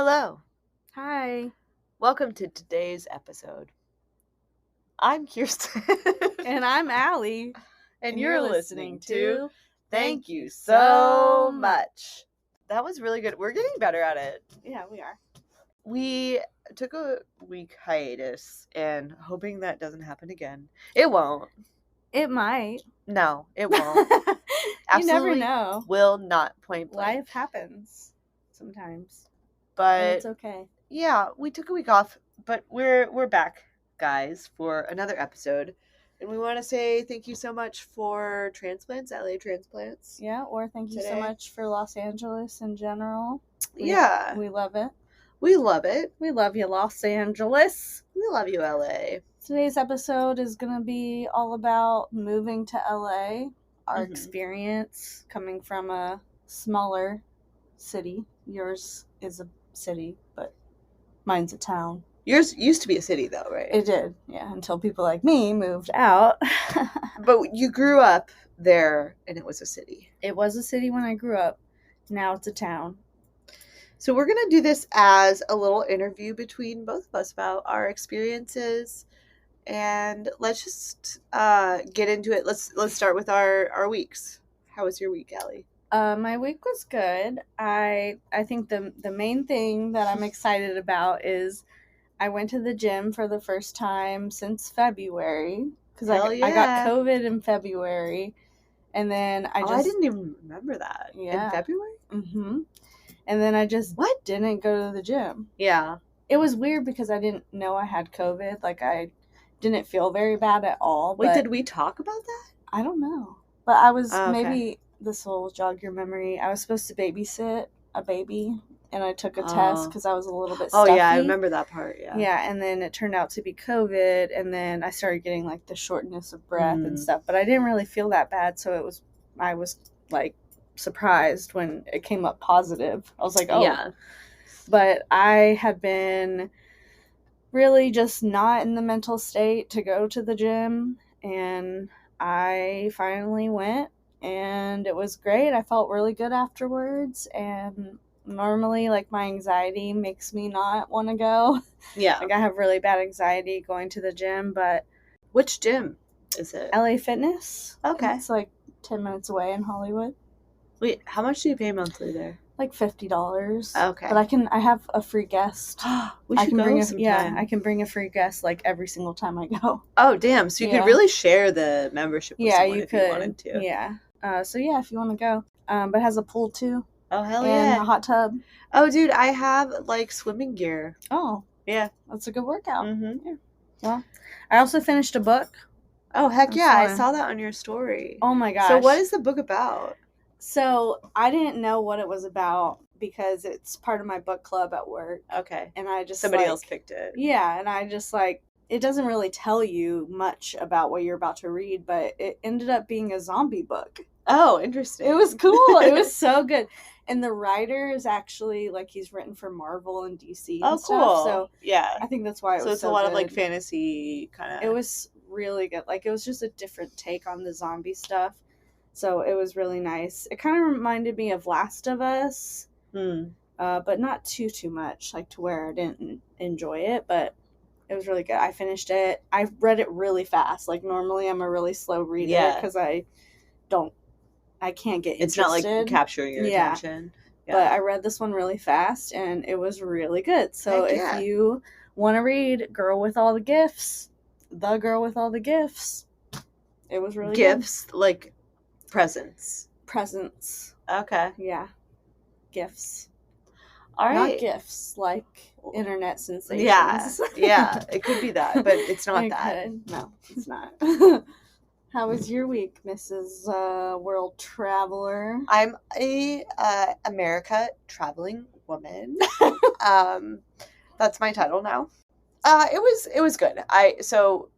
Hello. Hi. Welcome to today's episode. I'm Kirsten. And I'm Allie. And you're listening to Thank You So Much. That was really good. We're getting better at it. Yeah, we are. We took a week hiatus and hoping that doesn't happen again. It won't. It might. No, it won't. You never Absolutely know. will not, point blank. Life happens sometimes. And But it's okay. yeah, we took a week off, but we're back, guys, for another episode. And we want to say thank you so much for transplants, LA Transplants. Yeah, or thank you so Today. much for Los Angeles in general. Yeah. We love it. We love it. We love you, Los Angeles. We love you, LA. Today's episode is going to be all about moving to LA, our experience coming from a smaller city. Yours is a city, but mine's a town. Yours used to be a city, though, right? It did, yeah, until people like me moved out. But you grew up there, and it was a city. It was a city when I grew up. Now it's a town. So we're going to do this as a little interview between both of us about our experiences. And let's just get into it. Let's start with our weeks. How was your week, Allie? My week was good. I think the main thing that I'm excited about is I went to the gym for the first time since February because I got COVID in February, and then I didn't even remember that. Yeah. In February? Mm-hmm. And then I just didn't go to the gym. Yeah. It was weird because I didn't know I had COVID. Like, I didn't feel very bad at all. Wait, did we talk about that? I don't know. But I was, maybe this will jog your memory. I was supposed to babysit a baby, and I took a test because I was a little bit stuffy. Oh, yeah, I remember that part, yeah. Yeah, and then it turned out to be COVID, and then I started getting, like, the shortness of breath and stuff. But I didn't really feel that bad, so I was, like, surprised when it came up positive. I was like, oh. Yeah. But I had been really just not in the mental state to go to the gym, and I finally went, and it was great. I felt really good afterwards, and normally, like, my anxiety makes me not want to go. Yeah. Like, I have really bad anxiety going to the gym, but... Which gym is it? LA Fitness. Okay. It's like 10 minutes away in Hollywood. Wait, how much do you pay monthly there? Like $50. Okay. But I have a free guest. We should go sometime. Yeah, I can bring a free guest like every single time I go. Oh, damn. So you could really share the membership with someone if you wanted to. Yeah. So yeah, if you want to go. But it has a pool too. Oh, hell yeah. And a hot tub. Oh, dude, I have like swimming gear. Oh. Yeah. That's a good workout. Mm-hmm. Yeah. Well, I also finished a book. Oh, heck yeah. I saw that on your story. Oh my gosh. So what is the book about? So I didn't know what it was about because it's part of my book club at work. Okay. And I just somebody else picked it. Yeah, and I just it doesn't really tell you much about what you're about to read, but it ended up being a zombie book. Oh, interesting. It was cool. It was so good. And the writer is actually he's written for Marvel and DC and stuff. Cool. So yeah. I think that's why it was it's a lot of fantasy kind of. It was really good. It was just a different take on the zombie stuff. So it was really nice. It kind of reminded me of Last of Us, but not too much, to where I didn't enjoy it, but it was really good. I finished it. I read it really fast. Normally I'm a really slow reader because I can't get interested. It's not capturing your attention. Yeah. But I read this one really fast, and it was really good. So if you want to read Girl with All the Gifts, The Girl with All the Gifts, it was really Gifts, good. Presents. Okay. Yeah. Gifts. All right. Not gifts, internet sensations. Yeah. It could be that, but it's not that. No, it's not. How was your week, Mrs. World Traveler? I'm a America traveling woman. That's my title now. It was good. So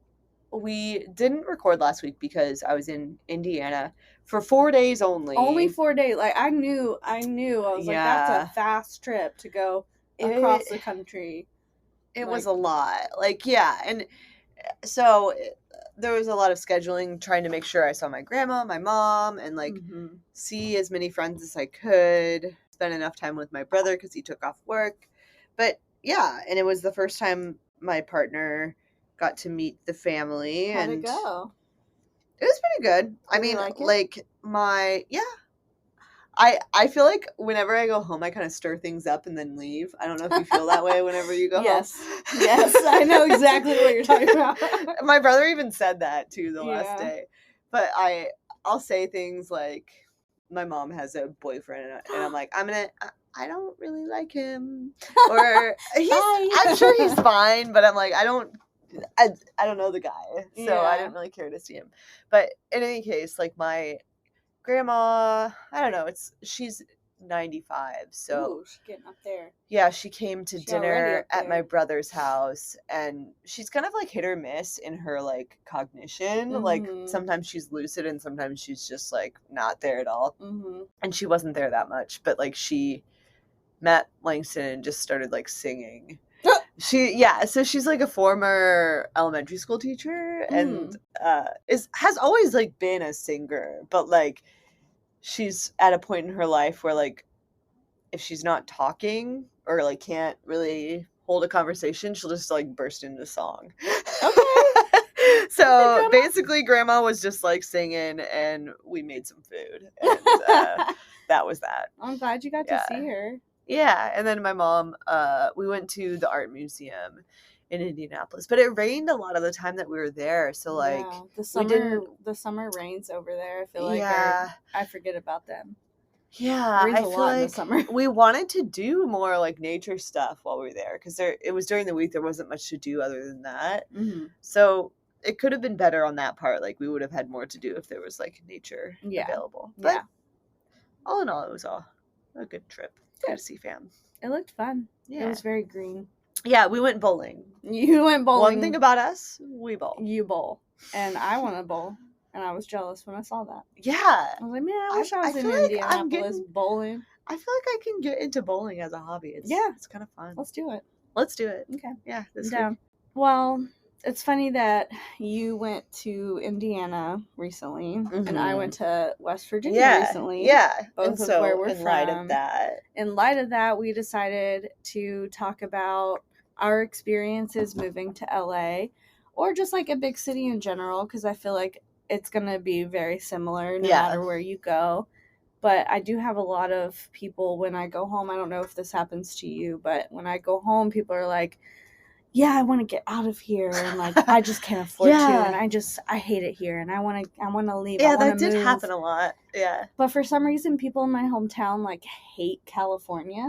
we didn't record last week because I was in Indiana for 4 days only. Only 4 days. I knew. I was that's a fast trip to go across the country. It was a lot. And so there was a lot of scheduling, trying to make sure I saw my grandma, my mom, and see as many friends as I could. Spend enough time with my brother because he took off work. But yeah, and it was the first time my partner got to meet the family. How'd and it go? It was pretty good. I Did he mean, like it? like I feel like whenever I go home, I kind of stir things up and then leave. I don't know if you feel that way whenever you go Yes. home. Yes, I know exactly what you're talking about. My brother even said that too the last Yeah. day. But I'll say things like, my mom has a boyfriend, and I'm like, I don't really like him, or Bye. I'm sure he's fine, but I'm like, I don't know the guy, so I Yeah. didn't really care to see him. But in any case, like, my grandma, I don't know, she's 95, so Ooh, she's getting up there. yeah, she came to She already dinner up at my there. brother's house, and she's kind of like hit or miss in her like cognition. Like, Mhm. sometimes she's lucid and sometimes she's just like not there at all. Mm-hmm. And she wasn't there that much, but like, she met Langston and just started like singing. So she's like a former elementary school teacher, and has always like been a singer, but like, she's at a point in her life where, like, if she's not talking or like can't really hold a conversation, she'll just like burst into song. Okay. So Grandma. basically, Grandma was just like singing, and we made some food, and that was that. I'm glad you got to see her. Yeah, and then my mom, we went to the art museum in Indianapolis, but it rained a lot of the time that we were there, so like, Yeah, the we didn't. summer rains over there. I feel like Yeah. I forget about them. Yeah, It rains I a feel lot in the like summer. we wanted to do more like nature stuff while we were there, because it was during the week, there wasn't much to do other than that. Mm-hmm. So it could have been better on that part. Like, we would have had more to do if there was like nature Yeah. available. But Yeah. all in all, it was all a good trip. Good to see fam. It looked fun. Yeah. It was very green. Yeah, we went bowling. You went bowling. One thing about us, we bowl. You bowl. And I want to bowl. And I was jealous when I saw that. Yeah. I was like, man, I wish I was in feel like Indianapolis bowling. I feel like I can get into bowling as a hobby. It's kind of fun. Let's do it. Let's do it. Okay. Yeah, I'm down. Well, it's funny that you went to Indiana recently, and I went to West Virginia recently. Yeah, both of where we're in light of that, we decided to talk about our experiences moving to LA, or just like a big city in general, because I feel like it's gonna be very similar no matter where you go. But I do have a lot of people when I go home. I don't know if this happens to you, but when I go home, people are like, yeah, I want to get out of here, and like, I just can't afford to, and I hate it here, and I want to leave. Yeah, that did happen a lot. Yeah. But for some reason, people in my hometown like hate California.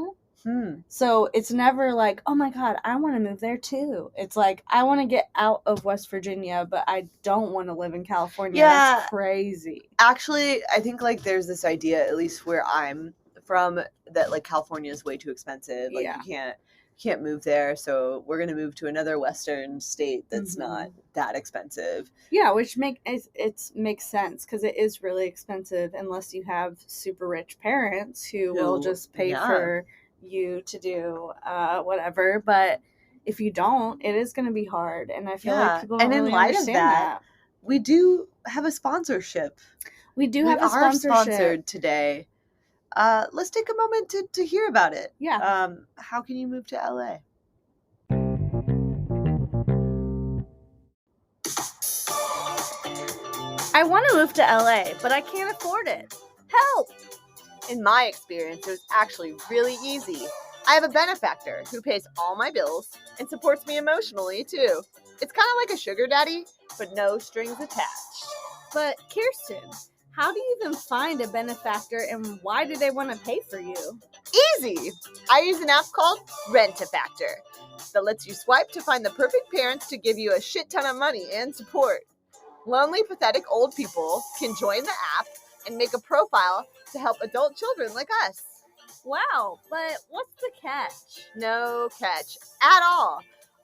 So it's never like, oh my God, I want to move there too. It's like, I want to get out of West Virginia, but I don't want to live in California. Yeah. That's crazy. Actually, I think like there's this idea, at least where I'm from, that like California is way too expensive. Like, you can't move there, so we're gonna move to another Western state that's not that expensive. Yeah, which makes sense, because it is really expensive unless you have super rich parents who will just pay for you to do whatever. But if you don't, it is going to be hard, and I feel like people don't really understand that. We do have a sponsorship. We are sponsored today. Let's take a moment to hear about it. Yeah. How can you move to LA? I want to move to LA, but I can't afford it. Help! In my experience, it was actually really easy. I have a benefactor who pays all my bills and supports me emotionally, too. It's kind of like a sugar daddy, but no strings attached. But Kirsten, how do you even find a benefactor, and why do they want to pay for you? Easy! I use an app called Rent-A-Factor that lets you swipe to find the perfect parents to give you a shit ton of money and support. Lonely, pathetic old people can join the app and make a profile to help adult children like us. Wow, but what's the catch? No catch at all.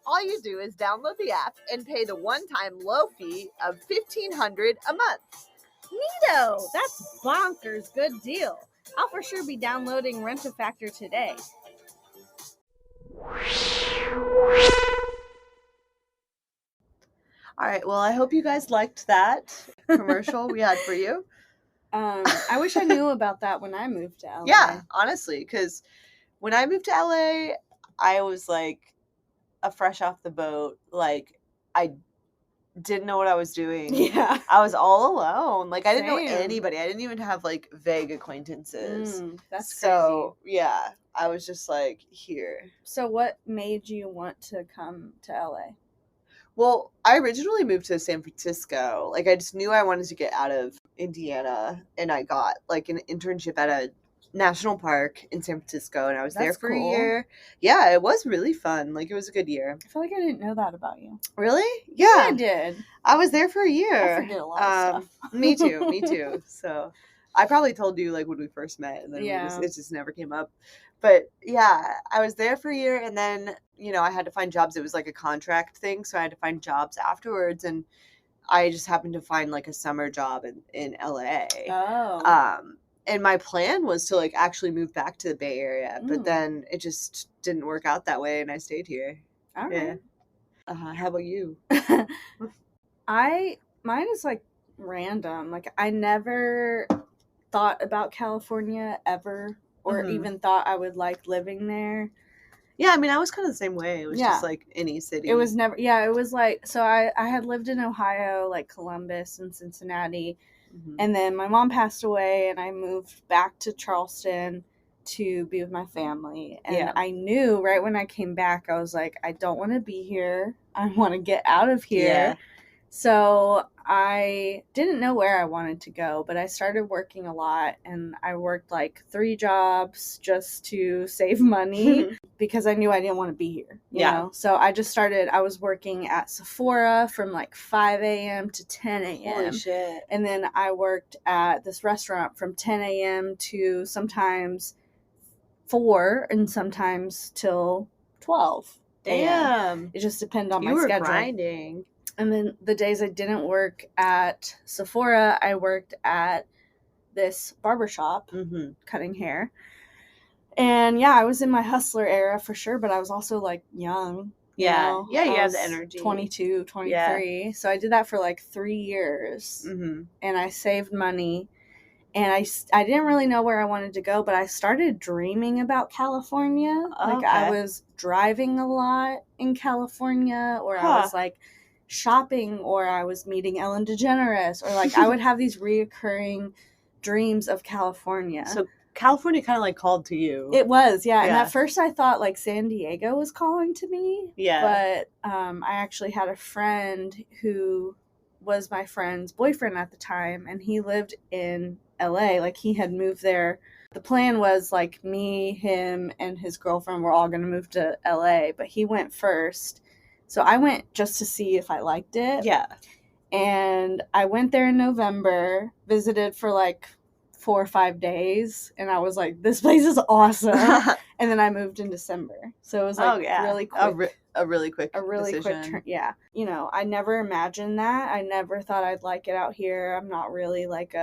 All you do is download the app and pay the one-time low fee of $1,500 a month. Neato! That's bonkers good deal. I'll for sure be downloading Rent-A-Factor today. All right, well, I hope you guys liked that commercial we had for you. I wish I knew about that when I moved to LA. Yeah, honestly, because when I moved to LA, I was like a fresh off the boat. Like I didn't know what I was doing. Yeah. I was all alone. Like I didn't know Same. anybody. I didn't even have like vague acquaintances. That's So yeah, I was just like here. So what made you want to come to LA? Well, I originally moved to San Francisco. Like I just knew I wanted to get out of Indiana, and I got like an internship at a national park in San Francisco, and I was there That's for cool. a year. Yeah, it was really fun. Like it was a good year. I feel like I didn't know that about you. Really? Yeah, Yeah, I did. I was there for a year. I forget a lot of stuff. Me too. Me too. So I probably told you like when we first met, and then Yeah. it just never came up. But yeah, I was there for a year, and then I had to find jobs. It was like a contract thing, so I had to find jobs afterwards, and I just happened to find like a summer job in LA. Oh. And my plan was to like actually move back to the Bay Area, but then it just didn't work out that way, and I stayed here. All Yeah. right. How about you? Mine is like random. Like I never thought about California ever, or even thought I would like living there. Yeah, I mean, I was kind of the same way. It was just like any city. It was never, it was like, so I had lived in Ohio, like Columbus and Cincinnati, and then my mom passed away, and I moved back to Charleston to be with my family. And I knew right when I came back, I was like, I don't want to be here. I want to get out of here. Yeah. So I didn't know where I wanted to go, but I started working a lot, and I worked like 3 jobs just to save money because I knew I didn't want to be here. You know? So I was working at Sephora from like 5 a.m. to 10 a.m. Holy shit. And then I worked at this restaurant from 10 a.m. to sometimes 4 and sometimes till 12 a.m. Damn. It just depended on my You were schedule. grinding. And then the days I didn't work at Sephora, I worked at this barbershop cutting hair. And yeah, I was in my hustler era for sure, but I was also like young. Yeah. Yeah, you had the energy. 22, 23. Yeah. So I did that for like 3 years. And I saved money. And I didn't really know where I wanted to go, but I started dreaming about California. Like I was driving a lot in California, or I was like shopping, or I was meeting Ellen DeGeneres, or like I would have these reoccurring dreams of California. So California kind of like called to you. It was, yeah. And at first I thought like San Diego was calling to me. Yeah. But I actually had a friend who was my friend's boyfriend at the time, and he lived in LA. Like he had moved there. The plan was like me, him, and his girlfriend were all going to move to LA, but he went first. So I went just to see if I liked it. Yeah. And I went there in November, visited for like 4 or 5 days, and I was like, this place is awesome. And then I moved in December. So it was like really quick. A really quick quick turn. Yeah. You know, I never imagined that. I never thought I'd like it out here. I'm not really like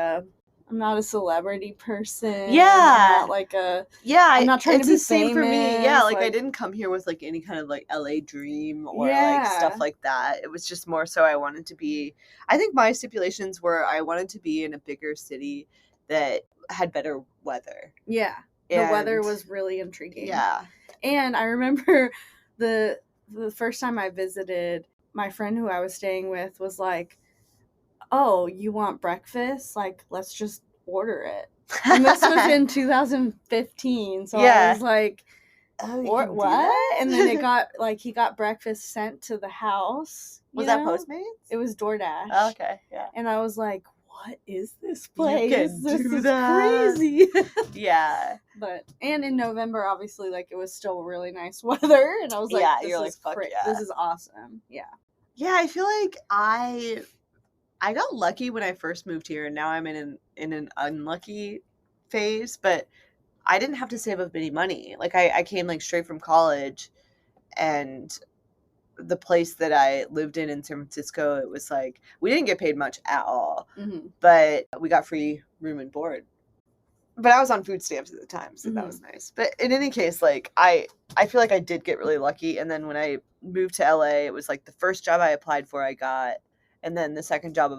I'm not a celebrity person. Yeah. I'm not like I'm not trying to be the same famous. For me. Yeah, like I didn't come here with like any kind of like LA dream or like stuff like that. It was just more so I wanted to be, I think my stipulations were I wanted to be in a bigger city that had better weather. Yeah. The weather was really intriguing. Yeah. And I remember the first time I visited, my friend who I was staying with was like, oh, you want breakfast? Like, let's just order it. And this was in 2015. So I was like, what? And then it got, like, he got breakfast sent to the house. Was that Postmates? It was DoorDash. Oh, okay, yeah. And I was like, what is this place? This is crazy. Yeah. And in November, obviously, like, it was still really nice weather. And I was like, you're like, fuck yeah. This is awesome. Yeah. Yeah, I feel like I got lucky when I first moved here, and now I'm in an unlucky phase, but I didn't have to save up any money. Like I came like straight from college, and the place that I lived in San Francisco, it was like we didn't get paid much at all, but we got free room and board. But I was on food stamps at the time, so that was nice. But in any case, like I feel like I did get really lucky. And then when I moved to LA, it was like the first job I applied for, I got. And then the second job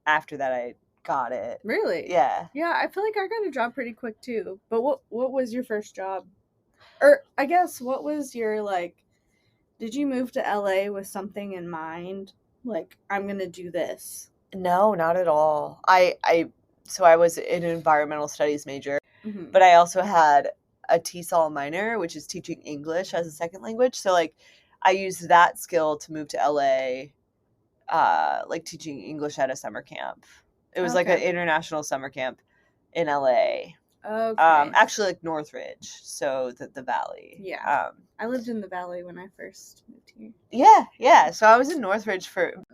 after that, I got it. Really? Yeah. Yeah, I feel like I got a job pretty quick too. But what was your first job? Or I guess, what was your, like, did you move to LA with something in mind? Like, I'm going to do this. No, not at all. So I was an environmental studies major, Mm-hmm. but I also had a TESOL minor, which is teaching English as a second language. So like I used that skill to move to LA, like teaching English at a summer camp. It was like an Okay. international summer camp in LA. Okay. Actually like Northridge, so the valley. Yeah. I lived in the valley when I first moved here. Yeah. So I was in Northridge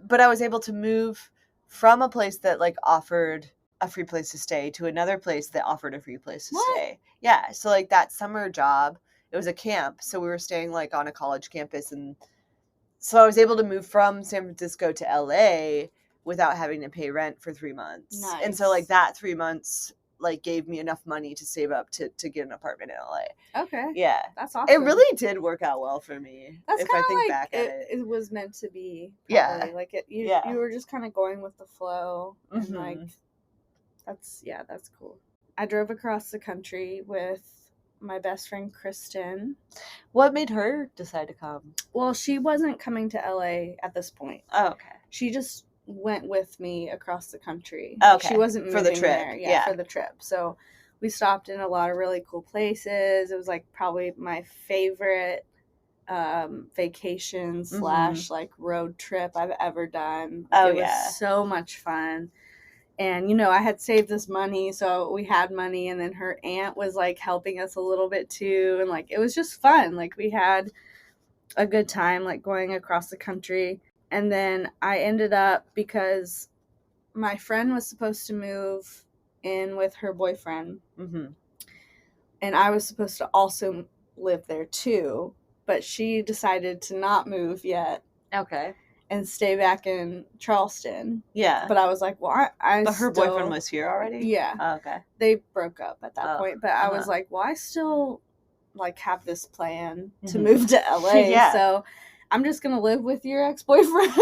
but I was able to move from a place that like offered a free place to stay to another place that offered a free place to stay. Yeah. So like that summer job, it was a camp. So we were staying like on a college campus, and so I was able to move from San Francisco to LA without having to pay rent for 3 months. Nice. And so like that 3 months like gave me enough money to save up to get an apartment in LA. Okay. Yeah. That's awesome. It really did work out well for me. That's if I think like back at it. It was meant to be. Probably. Yeah. Like you were just kind of going with the flow, and like that's cool. I drove across the country with my best friend Kristen. What made her decide to come? Well, she wasn't coming to LA at this point. Oh, okay. She just went with me across the country. Okay. She wasn't moving for the trip. there. Yeah, for the trip. So we stopped in a lot of really cool places. It was like probably my favorite vacation / like road trip I've ever done. It was so much fun. And, you know, I had saved this money, so we had money, and then her aunt was, like, helping us a little bit, too, and, like, it was just fun. Like, we had a good time, like, going across the country, and then I ended up, because my friend was supposed to move in with her boyfriend, and I was supposed to also live there, too, but she decided to not move yet. Okay. And stay back in Charleston. Yeah. But I was like, well, But her boyfriend was here already? Yeah. Oh, okay. They broke up at that point. But I was like, well, I still, like, have this plan to move to LA. Yeah. So I'm just going to live with your ex-boyfriend.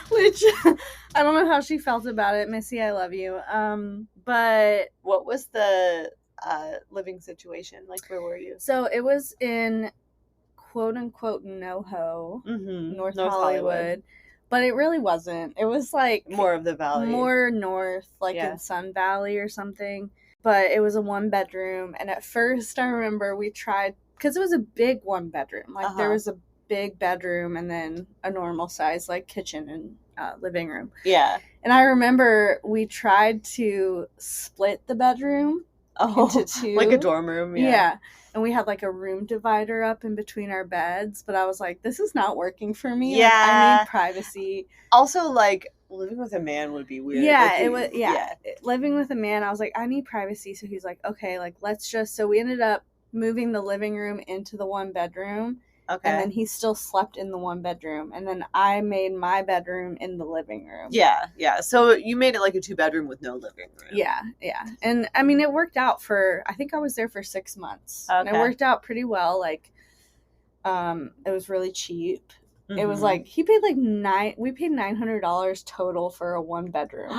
Which, I don't know how she felt about it. Missy, I love you. But what was the living situation? Like, where were you? So it was in quote-unquote NoHo, North Hollywood, but it really wasn't. It was like more of the valley, more north, like in Sun Valley or something. But it was a 1-bedroom, and at first I remember we tried, because it was a big 1-bedroom, like there was a big bedroom and then a normal size like kitchen and living room. Yeah. And I remember we tried to split the bedroom into 2, like a dorm room. Yeah. And we had like a room divider up in between our beds, but I was like, this is not working for me. Yeah. Like, I need privacy. Also, like, living with a man would be weird. Yeah, like, it was, living with a man, I was like, I need privacy. So he's like, okay, like, so we ended up moving the living room into the 1-bedroom. Okay. And then he still slept in the 1-bedroom. And then I made my bedroom in the living room. Yeah. So you made it like a 2-bedroom with no living room. Yeah. And I mean, it worked out I think I was there for 6 months. Okay. And it worked out pretty well. Like, it was really cheap. It was like, we paid $900 total for a 1-bedroom.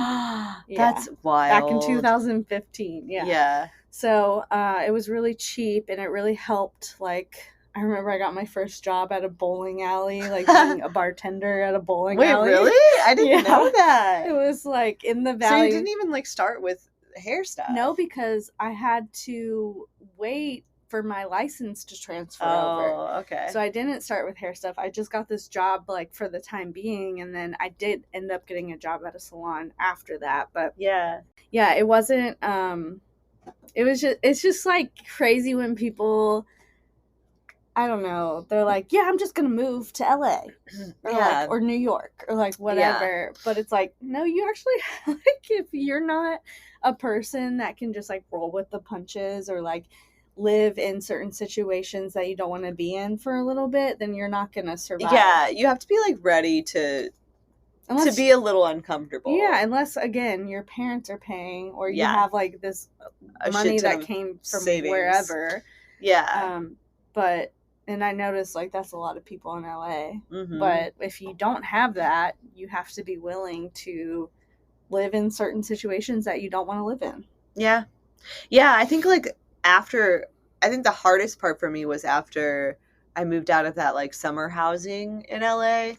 That's wild. Back in 2015. Yeah. Yeah. So, it was really cheap, and it really helped, like, I remember I got my first job at a bowling alley, like being a bartender at a bowling alley. Wait, really? I didn't know that. It was like in the valley. So you didn't even like start with hair stuff? No, because I had to wait for my license to transfer over. Oh, okay. So I didn't start with hair stuff. I just got this job like for the time being, and then I did end up getting a job at a salon after that. But yeah, it wasn't. It's just like crazy when people, I don't know, they're like, yeah, I'm just going to move to LA or, or New York or like whatever. Yeah. But it's like, no, you actually, like, if you're not a person that can just like roll with the punches or like live in certain situations that you don't want to be in for a little bit, then you're not going to survive. Yeah, you have to be like ready to be a little uncomfortable. Yeah, unless, again, your parents are paying or you have like this money that came from savings. Wherever. Yeah. And I noticed, like, that's a lot of people in LA. Mm-hmm. But if you don't have that, you have to be willing to live in certain situations that you don't want to live in. Yeah. Yeah, I think, like, after I think the hardest part for me was after I moved out of that like summer housing in LA.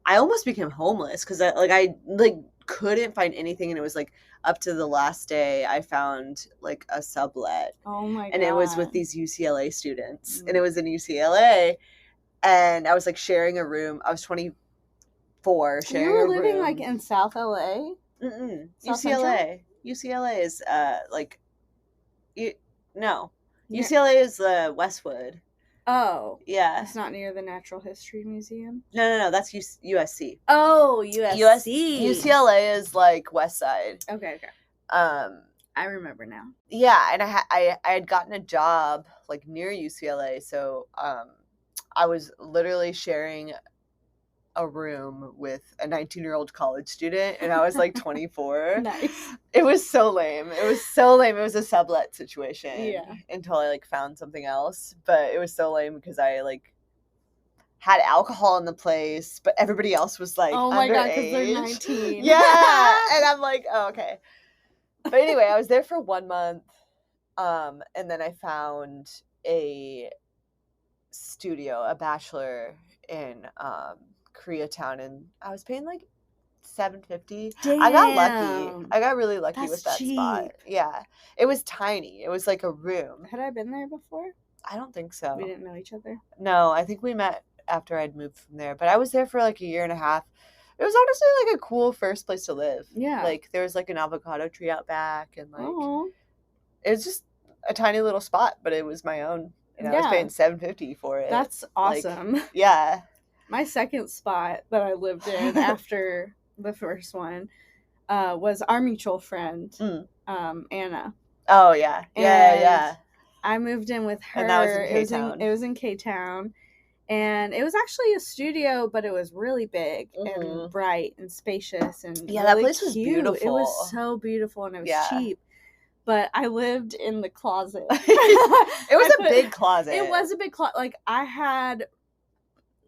I almost became homeless because I couldn't find anything, and it was like up to the last day I found like a sublet, Oh my god. and it was with these UCLA students, and it was in UCLA, and I was like sharing a room. I was 24, sharing You were a living room. like in South LA? South UCLA. UCLA is no. Yeah. UCLA is Westwood. Oh. Yeah. It's not near the Natural History Museum? No, that's USC. Oh, USC. UCLA is like West Side. Okay. I remember now. Yeah, and I had gotten a job like near UCLA, so I was literally sharing a room with a 19-year-old college student, and I was like 24. Nice. It was so lame. It was a sublet situation. Yeah. Until I like found something else, but it was so lame because I like had alcohol in the place, but everybody else was like, oh my god, because they're underage. 19. Yeah, and I'm like, oh, okay. But anyway, I was there for 1 month, and then I found a studio, a bachelor in Koreatown, and I was paying like $750. Damn. I got lucky. I got really lucky That's with that cheap. spot. Yeah, it was tiny. It was like a room. Had I been there before? I don't think so. We didn't know each other? No, I think we met after I'd moved from there, but I was there for like a year and a half. It was honestly like a cool first place to live. Yeah. Like there was like an avocado tree out back, and like Oh. it was just a tiny little spot, but it was my own, and I was Yeah. paying $750 for it. That's awesome. Yeah. My second spot that I lived in after the first one was our mutual friend, Anna. Oh yeah. Yeah. I moved in with her. And that was in K-Town. It was in K-Town. And it was actually a studio, but it was really big and bright and spacious and Yeah, really that place was cute. beautiful. It was so beautiful, and it was cheap. But I lived in the closet. It was a big closet. It was a big closet. Like I had,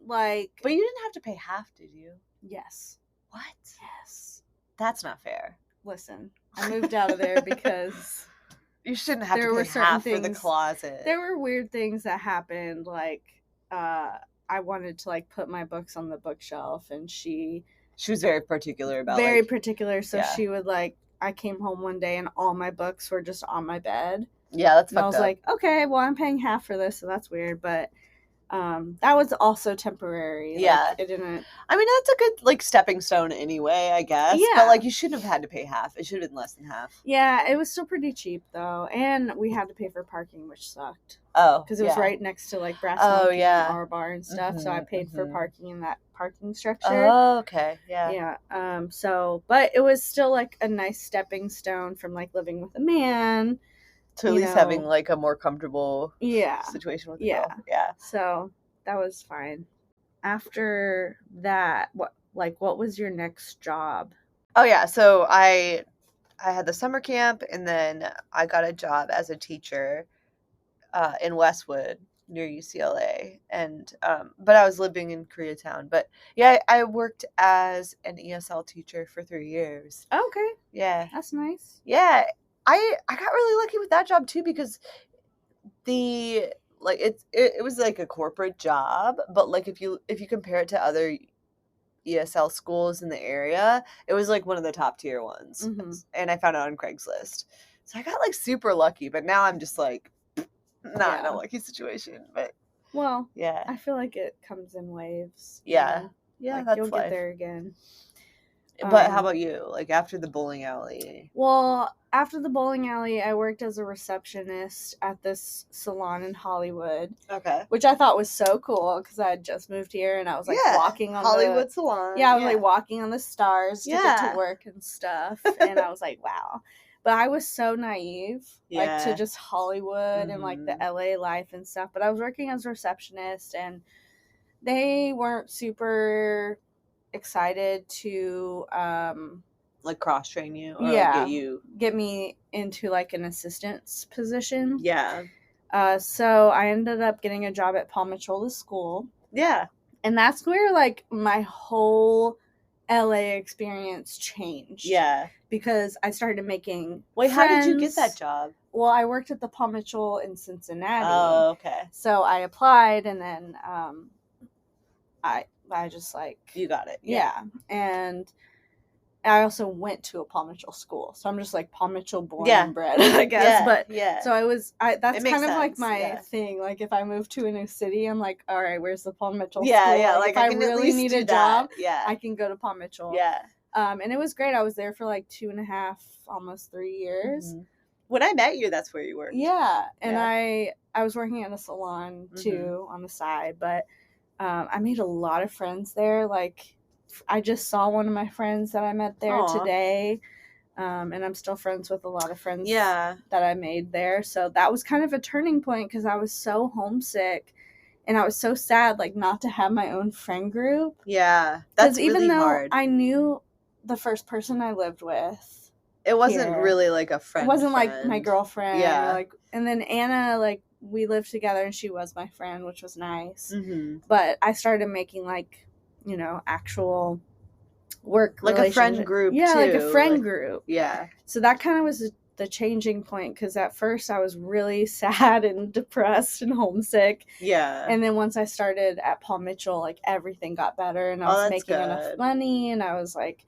like. But you didn't have to pay half, did you? Yes. What? Yes. That's not fair. Listen, I moved out of there because you shouldn't have to pay half for the closet. There were weird things that happened, like I wanted to like put my books on the bookshelf, and she was very particular about particular. So she would like, I came home one day and all my books were just on my bed. Yeah, that's fucked up. I was like, okay, well I'm paying half for this, so that's weird, but that was also temporary. Yeah. Like, it didn't. I mean, that's a good like stepping stone anyway, I guess. Yeah. But like, you shouldn't have had to pay half. It should have been less than half. Yeah, it was still pretty cheap though, and we had to pay for parking, which sucked. Oh. Because it was right next to like Brass Monkey and our bar and stuff, so I paid for parking in that parking structure. Oh, okay. Yeah. Yeah. So, but it was still like a nice stepping stone from like living with a man to at least having like a more comfortable situation with the girl. Yeah. So that was fine. After that, what was your next job? Oh yeah, so I had the summer camp, and then I got a job as a teacher in Westwood near UCLA, and but I was living in Koreatown. But yeah, I worked as an ESL teacher for 3 years. Okay. Yeah. That's nice. Yeah. I got really lucky with that job too, because it was like a corporate job, but like if you compare it to other ESL schools in the area, it was like one of the top tier ones. And I found it on Craigslist. So I got like super lucky, but now I'm just like not in a lucky situation. But well, yeah. I feel like it comes in waves. Yeah. Yeah, like, that's you'll life. Get there again. But how about you? Like after the bowling alley? Well, after the bowling alley, I worked as a receptionist at this salon in Hollywood. Okay. Which I thought was so cool because I had just moved here and I was like walking on Hollywood salon. Yeah, I was like walking on the stars to get to work and stuff. And I was like, wow. But I was so naive, like to just Hollywood and like the LA life and stuff. But I was working as a receptionist, and they weren't super excited to like cross train you or get me into like an assistant's position. Yeah. So I ended up getting a job at Paul Michola School. Yeah. And that's where like my whole LA experience changed. Yeah. Because I started making Wait, friends. how did you get that job? Well, I worked at the Paul Mitchell in Cincinnati. Oh, okay. So I applied, and then I just like... You got it. Yeah. And I also went to a Paul Mitchell school. So I'm just like Paul Mitchell born and bred, I guess. But so that's kind of like my thing. Like if I move to a new city, I'm like, all right, where's the Paul Mitchell school? Yeah. Like if I really need a job, yeah, I can go to Paul Mitchell. Yeah. And it was great. I was there for like 2.5, almost 3 years. Mm-hmm. When I met you, that's where you worked. Yeah. And I was working at a salon too on the side, but I made a lot of friends there. Like I just saw one of my friends that I met there today. And I'm still friends with a lot of friends that I made there. So that was kind of a turning point because I was so homesick and I was so sad, like, not to have my own friend group. Yeah, that's really even though hard. I knew the first person I lived with, it wasn't really like a friend. It wasn't like my girlfriend. Yeah. Or like, and then Anna, like, we lived together and she was my friend, which was nice. Mm-hmm. But I started making, like, you know, actual work like a friend group too. Like a friend group. Yeah. So that kind of was the changing point because at first I was really sad and depressed and homesick. Yeah. And then once I started at Paul Mitchell, like everything got better and I was making enough money and I was like,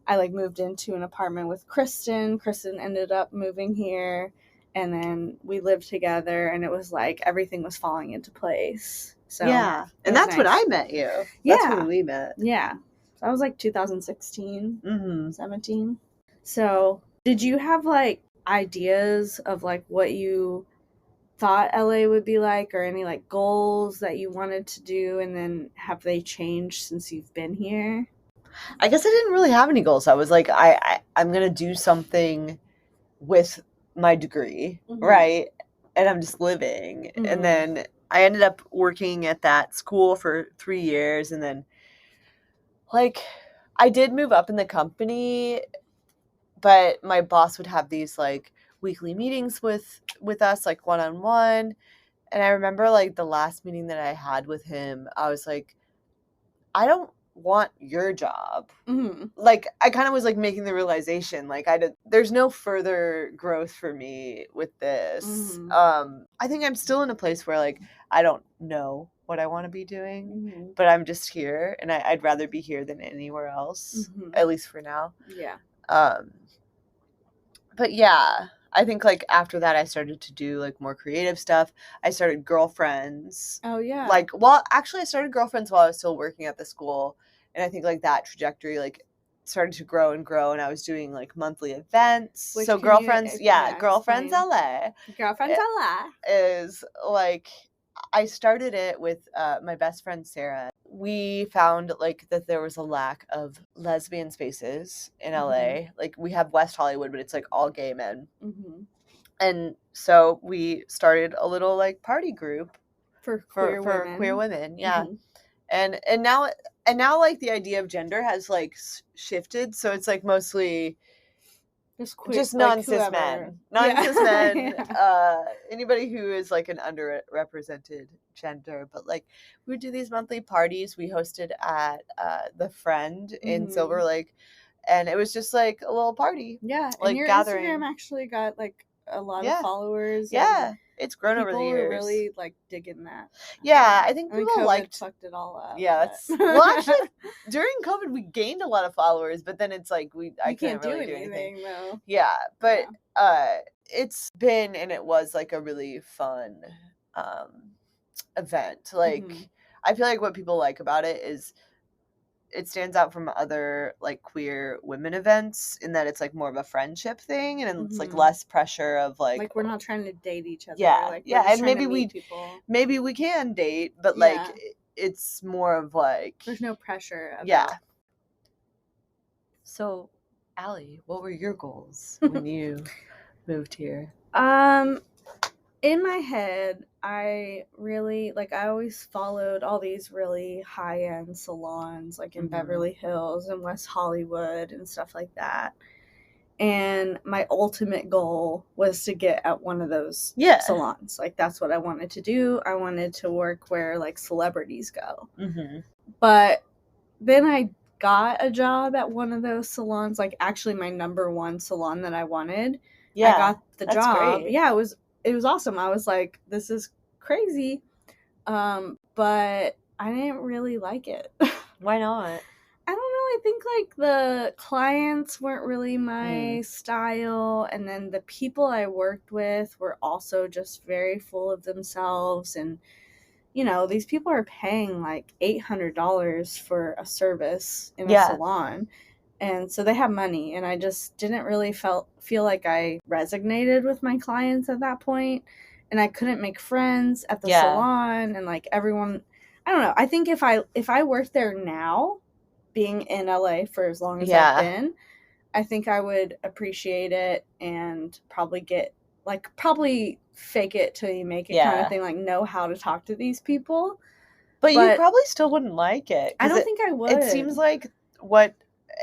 I like moved into an apartment with Kristen. Kristen ended up moving here and then we lived together and it was like everything was falling into place. So yeah. And that's when I met you. That's when we met. Yeah. That was like 2016, 17. So did you have like ideas of like what you thought LA would be like or any like goals that you wanted to do and then have they changed since you've been here? I guess I didn't really have any goals. I was like, I'm going to do something with my degree, right? And I'm just living. And then I ended up working at that school for 3 years and then like, I did move up in the company, but my boss would have these, like, weekly meetings with us, like, one-on-one. And I remember, like, the last meeting that I had with him, I was like, I don't want your job. Like, I kind of was, like, making the realization, like, there's no further growth for me with this. I think I'm still in a place where, like, I don't know what I want to be doing, but I'm just here and I'd rather be here than anywhere else, at least for now. Yeah. But yeah, I think like after that I started to do like more creative stuff. I started Girlfriends. Oh yeah. Like, well, actually I started Girlfriends while I was still working at the school. And I think like that trajectory like started to grow and grow and I was doing like monthly events. So Girlfriends, Girlfriends LA. Girlfriends LA is like I started it with my best friend Sarah. We found like that there was a lack of lesbian spaces in LA. Like we have West Hollywood, but it's like all gay men. And so we started a little like party group for queer women. Yeah. And now like the idea of gender has like shifted. So it's like mostly just non-cis men. Non-cis men. Anybody who is like an underrepresented gender. But like we would do these monthly parties. We hosted at The Friend in Silver Lake. And it was just like a little party. Yeah. Like and your gathering. Instagram actually got like a lot of followers. Yeah. It's grown over the years. People are really like digging that. Yeah, I think people COVID fucked it all up. Yeah, that's well. Actually, during COVID, we gained a lot of followers, but then it's like I can't really do anything. Though. Yeah, but it's been and it was like a really fun event. Like I feel like what people like about it is it stands out from other like queer women events in that it's like more of a friendship thing and it's like less pressure of like we're not trying to date each other. Yeah, like, and maybe we can date, but like it's more of like there's no pressure. So, Allie, what were your goals when you moved here? In my head, I really, like, I always followed all these really high-end salons, like, in Beverly Hills and West Hollywood and stuff like that. And my ultimate goal was to get at one of those salons. Like, that's what I wanted to do. I wanted to work where, like, celebrities go. But then I got a job at one of those salons, like actually my number one salon that I wanted. Yeah, I got the that's job. great. Yeah, it was awesome. I was like, this is crazy. But I didn't really like it. Why not? I don't know. I think like the clients weren't really my style, and then the people I worked with were also just very full of themselves. And you know, these people are paying like $800 for a service in a salon, and so they have money. And I just didn't really feel like I resonated with my clients at that point, and I couldn't make friends at the salon, and like everyone. I don't know. I think if I worked there now, being in LA for as long as I've been, I think I would appreciate it and probably fake it till you make it kind of thing, like know how to talk to these people. But you probably still wouldn't like it. I don't think I would. It seems like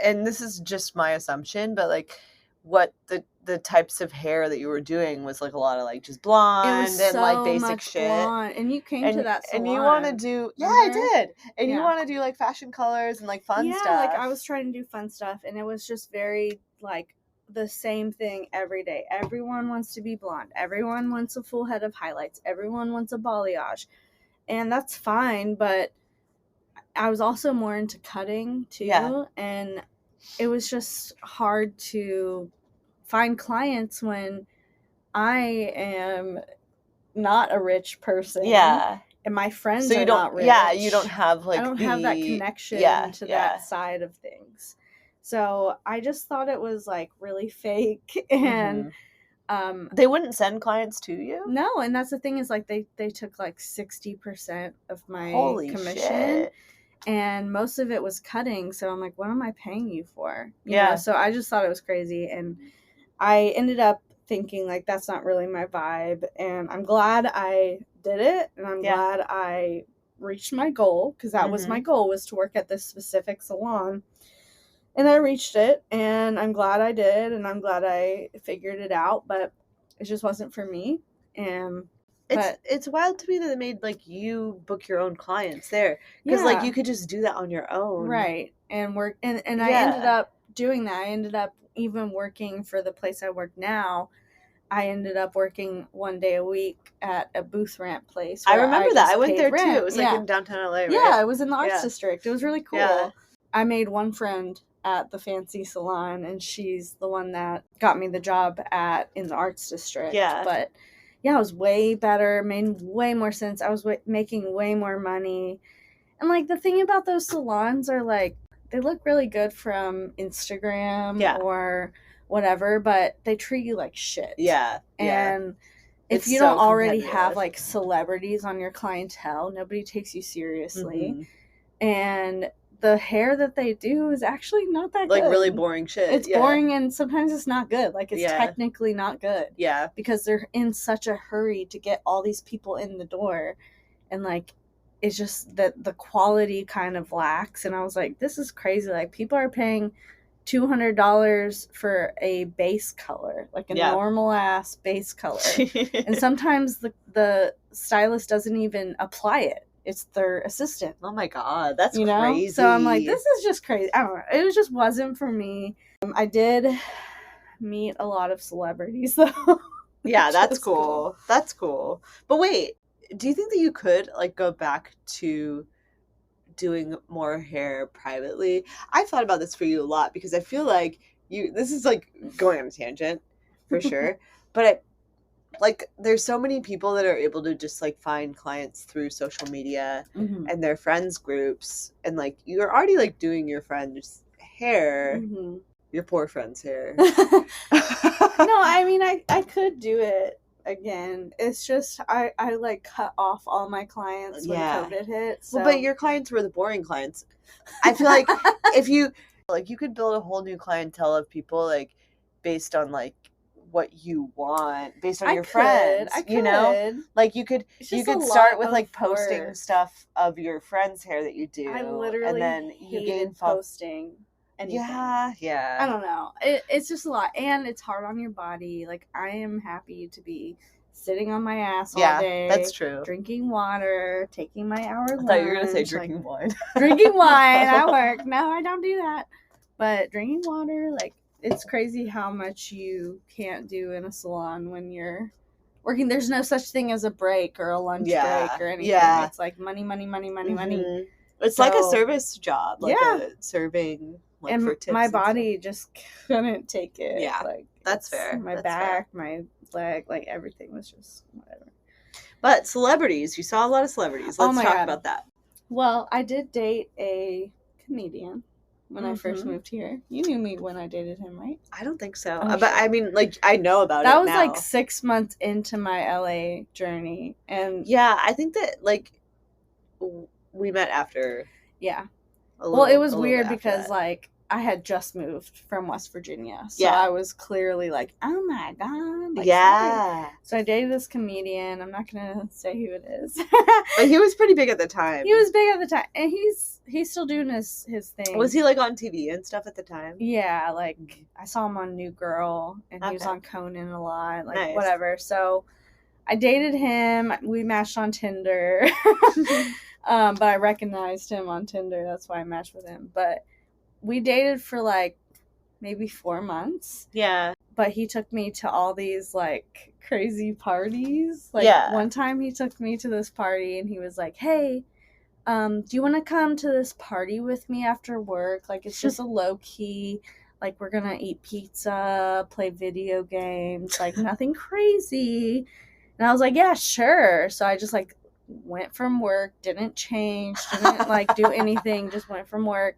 and this is just my assumption, but like what the types of hair that you were doing was like a lot of like just blonde and like basic shit. Blonde. And you came to that salon. And you want to do I did. And you want to do like fashion colors and like fun stuff. Yeah, like I was trying to do fun stuff, and it was just very like the same thing every day. Everyone wants to be blonde. Everyone wants a full head of highlights. Everyone wants a balayage. And that's fine, but I was also more into cutting too, and it was just hard to find clients when I am not a rich person. Yeah. And my friends are not rich. Yeah, you don't have like I don't have that connection to that side of things. So I just thought it was like really fake, and they wouldn't send clients to you? No, and that's the thing is like they took like 60% of my commission. Shit. And most of it was cutting, so I'm like, what am I paying you for? You know? So I just thought it was crazy, and I ended up thinking like that's not really my vibe, and I'm glad I did it, and I'm glad I reached my goal, because that was my goal, was to work at this specific salon. And I reached it, and I'm glad I did, and I'm glad I figured it out, but it just wasn't for me. And it's wild to me that they made like you book your own clients there, because like you could just do that on your own, right? And work, and I ended up doing that. I ended up even working for the place I work now. I ended up working one day a week at a booth rent place. I remember that. I went there too. It was like in downtown LA, right? Yeah, it was in the Arts District. It was really cool. Yeah. I made one friend at the fancy salon, and she's the one that got me the job in the Arts District. Yeah. But yeah, it was way better, made way more sense. I was making way more money. And like the thing about those salons are like, they look really good from Instagram or whatever, but they treat you like shit. Yeah. And if you don't already have like celebrities on your clientele, nobody takes you seriously. And the hair that they do is actually not that good. Like really boring shit. It's boring, and sometimes it's not good. Like it's technically not good. Yeah. Because they're in such a hurry to get all these people in the door. And like it's just that the quality kind of lacks. And I was like, this is crazy. Like people are paying $200 for a base color, like a normal ass base color. And sometimes the stylist doesn't even apply it. It's their assistant. Oh my God, that's crazy. So I'm like, this is just crazy. I don't know. It just wasn't for me. I did meet a lot of celebrities though. Yeah, that's cool. That's cool. But wait, do you think that you could like go back to doing more hair privately? I thought about this for you a lot, because I feel like this is like going on a tangent for sure. But like there's so many people that are able to just like find clients through social media and their friends groups, and like you're already like doing your friends' hair, your poor friend's hair. No, I mean I could do it again. It's just I like cut off all my clients when COVID hit. So. Well, but your clients were the boring clients. I feel like if you like, you could build a whole new clientele of people like based on like what you want, based on your friends. You know, like you could start with like posting stuff of your friend's hair that you do. I literally and then you gain posting. Anything. Yeah. I don't know. It's just a lot, and it's hard on your body. Like I am happy to be sitting on my ass all Yeah, day. that's true. Drinking water, taking my hour lunch. I thought you were going to say drinking wine. Drinking wine at work. No, I don't do that. But drinking water, like, it's crazy how much you can't do in a salon when you're working. There's no such thing as a break or a lunch break or anything. Yeah. It's like money, money, money, money, money. It's like a service job, like a serving, like, and for tips. my body just couldn't take it. Yeah, like that's fair. My that's back, fair. my leg, like everything was just whatever. But celebrities, you saw a lot of celebrities. Let's talk about that. Well, I did date a comedian when I first moved here. You knew me when I dated him, right? I don't think so. Oh, but I mean, like, I know about that it was now. like 6 months into my LA journey. And yeah, I think that, like, we met after. Yeah. Well, it was weird because, like, I had just moved from West Virginia. So I was clearly like, oh my God. Like, yeah. sorry. So I dated this comedian. I'm not going to say who it is. But he was pretty big at the time. He was big at the time. And he's still doing his thing. Was he, like, on TV and stuff at the time? Yeah. Like, I saw him on New Girl. And he was on Conan a lot. Like, whatever. So I dated him. We matched on Tinder. But I recognized him on Tinder. That's why I matched with him. But we dated for like maybe 4 months. Yeah. But he took me to all these like crazy parties. Like one time he took me to this party and he was like, hey, do you want to come to this party with me after work? Like, it's just a low key, like, we're going to eat pizza, play video games, like nothing crazy. And I was like, yeah, sure. So I just like went from work, didn't change, didn't like do anything, just went from work.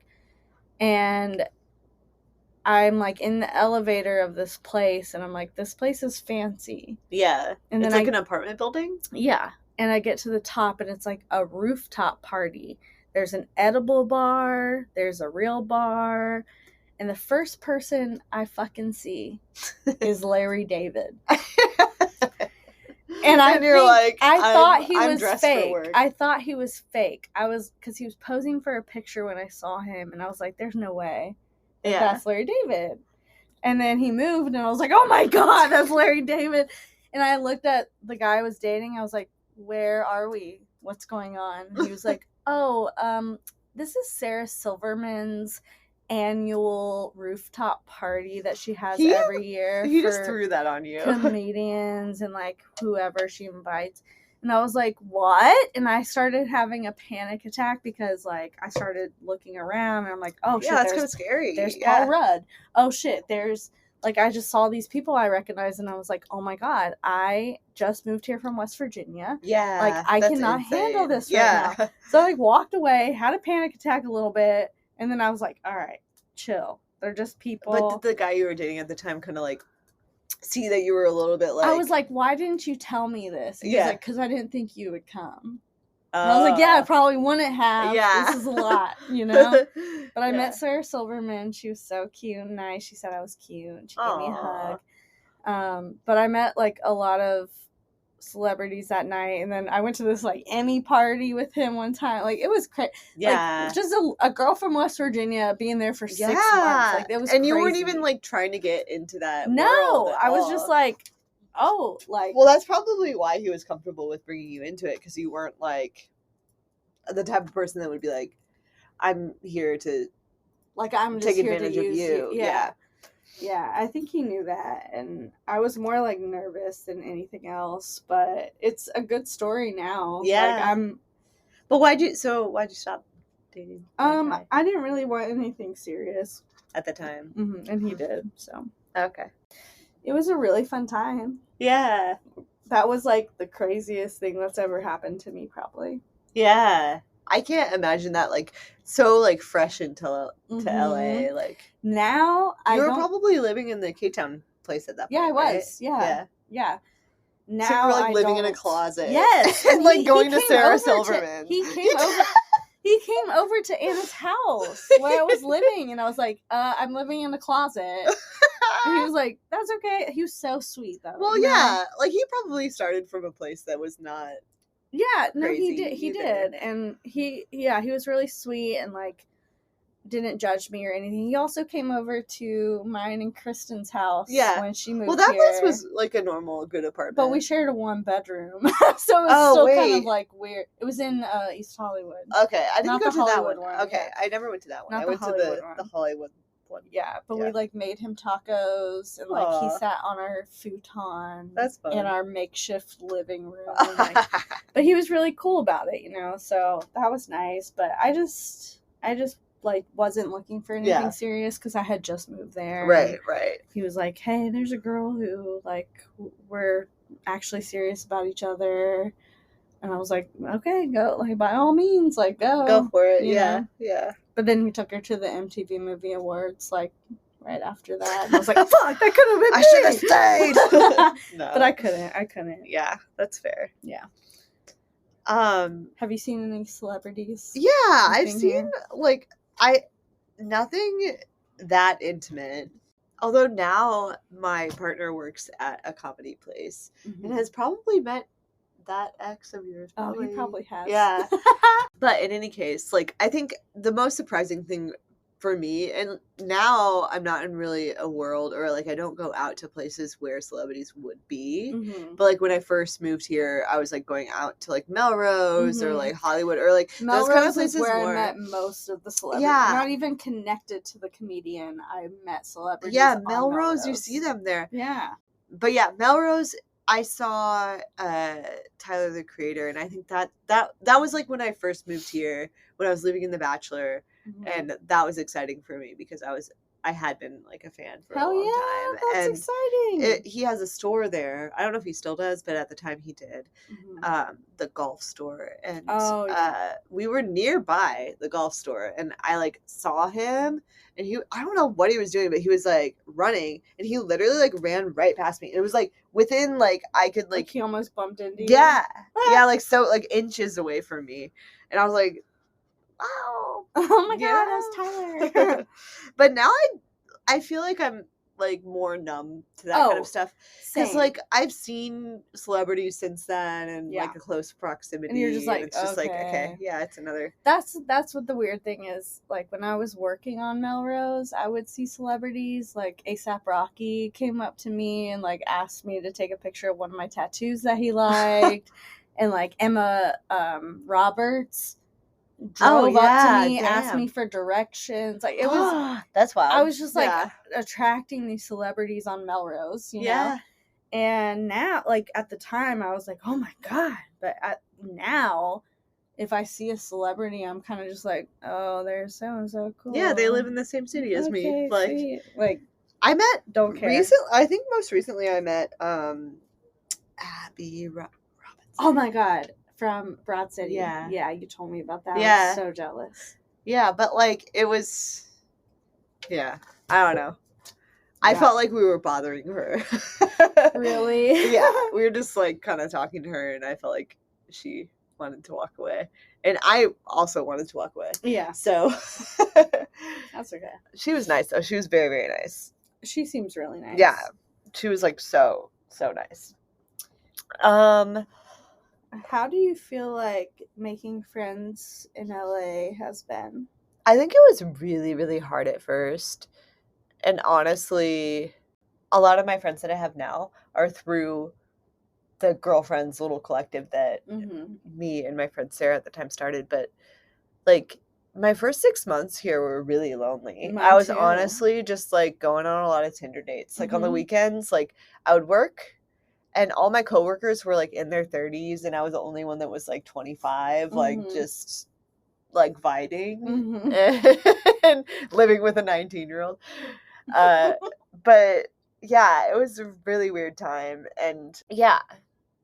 And I'm like in the elevator of this place and I'm like, this place is fancy. Yeah. And then it's like an apartment building? Yeah. And I get to the top and it's like a rooftop party. There's an edible bar, there's a real bar, and the first person I fucking see is Larry David. And you're like, I thought he was fake. I thought he was fake. Because he was posing for a picture when I saw him, and I was like, there's no way. Yeah. That's Larry David. And then he moved, and I was like, oh my God, that's Larry David. And I looked at the guy I was dating. I was like, where are we? What's going on? And he was like, this is Sarah Silverman's annual rooftop party that she has every year. He just threw that on you. Comedians and like whoever she invites. And I was like, what? And I started having a panic attack because like I started looking around and I'm like, oh shit, that's kind of scary. There's Paul Rudd. Oh shit, there's like I just saw these people I recognized and I was like, oh my God, I just moved here from West Virginia. Yeah. Like I cannot handle this right now. So I like walked away, had a panic attack a little bit. And then I was like, all right, chill. They're just people. But did the guy you were dating at the time kind of like see that you were a little bit like... I was like, why didn't you tell me this? He was like, because I didn't think you would come. And I was like, yeah, I probably wouldn't have. Yeah. This is a lot, you know? But I met Sarah Silverman. She was so cute and nice. She said I was cute. She gave me a hug. But I met like a lot of celebrities that night, and then I went to this like Emmy party with him one time. Like it was crazy. Yeah, like, just a girl from West Virginia being there for 6 months. Like it was, and you crazy. weren't even like trying to get into that. No, I was just like, oh, like. Well, that's probably why he was comfortable with bringing you into it, because you weren't like the type of person that would be like, I'm here to, like, I'm just take here advantage to of you. Yeah. Yeah, I think he knew that, and I was more like nervous than anything else. But it's a good story now. Yeah, like, But why'd you stop dating? I didn't really want anything serious at the time, and he did. So okay, it was a really fun time. Yeah, that was like the craziest thing that's ever happened to me, probably. Yeah. I can't imagine that, like, so, like, fresh into to LA. Like, now you were probably living in the K-Town place at that point. Yeah, I was. Right? Yeah. Now so you were, like, living in a closet. Yes. And, like, going to Sarah Silverman. He came over to Anna's house where I was living, and I was like, I'm living in a closet. And he was like, that's okay. He was so sweet, though. Well, yeah. Like, he probably started from a place that was not... Yeah, no, he did, and he was really sweet, and like, didn't judge me or anything. He also came over to mine and Kristen's house when she moved Well, that here. place was like a normal good apartment. But we shared a 1-bedroom. So it was still kind of like weird. It was in East Hollywood. Okay, I didn't Not go the to that Hollywood one. one, Okay, yeah. I never went to that one. Not I the went to Hollywood the Hollywood one. Yeah, but we like made him tacos and like he sat on our futon. That's fun. In our makeshift living room. And, like, but he was really cool about it, you know. So that was nice. But I just like wasn't looking for anything serious because I had just moved there. Right. He was like, "Hey, there's a girl who like we're actually serious about each other." And I was like, "Okay, go, like, by all means, like, Go for it." you know? Yeah. But then he took her to the MTV Movie Awards, like, right after that. And I was like, fuck, that could have been I me! should have stayed! No. But I couldn't. Yeah, that's fair. Yeah. Have you seen any celebrities? Yeah, I've seen, like, nothing that intimate. Although now my partner works at a comedy place and has probably met that ex of yours. Probably. Oh, he probably has. Yeah. But in any case, like, I think the most surprising thing for me, and now I'm not in really a world, or like I don't go out to places where celebrities would be. But like when I first moved here, I was like going out to like Melrose or like Hollywood or like Melrose those kind of places is where more. I met most of the celebrities. Yeah. Not even connected to the comedian. I met celebrities. Yeah, Melrose, you see them there. Yeah. But yeah, Melrose, I saw Tyler the Creator, and I think that was like when I first moved here, when I was living in The Bachelor, and that was exciting for me because I had been like a fan for a long time. That's and exciting. He has a store there. I don't know if he still does, but at the time he did. The golf store, and we were nearby the golf store, and I like saw him, and I don't know what he was doing, but he was like running, and he literally like ran right past me. It was like within like I could like he almost bumped into you. Yeah, like so like inches away from me, and I was like, wow, oh my god, that's Tyler. But now I feel like I'm like more numb to that kind of stuff, because like I've seen celebrities since then and like a close proximity, and you're just like, it's just like, okay, yeah, it's another. That's what the weird thing is. Like when I was working on Melrose, I would see celebrities. Like A$AP Rocky came up to me and like asked me to take a picture of one of my tattoos that he liked, and like Emma Roberts drove up to me, asked me for directions. Like it was that's wild. I was just like attracting these celebrities on Melrose, you know? And now, like at the time I was like, oh my god. But now if I see a celebrity, I'm kind of just like, oh, there's so and so cool. Yeah, they live in the same city as me. Like I met don't care. I think most recently I met Abby Robinson. Oh my god. From Broad City. Yeah, you told me about that. I was so jealous. Yeah, but like it was, I don't know. I felt like we were bothering her. Really? Yeah, we were just like kind of talking to her, and I felt like she wanted to walk away, and I also wanted to walk away. Yeah. So that's okay. She was nice though. She was very, very nice. She seems really nice. Yeah, she was like so nice. How do you feel like making friends in LA has been? I think it was really, really hard at first. And honestly, a lot of my friends that I have now are through the girlfriends little collective that me and my friend Sarah at the time started. But like my first 6 months here were really lonely. I was honestly just like going on a lot of Tinder dates. Like on the weekends, like I would work. And all my coworkers were like in their 30s, and I was the only one that was like 25, like just like vibing and living with a 19-year-old. But yeah, it was a really weird time. And yeah,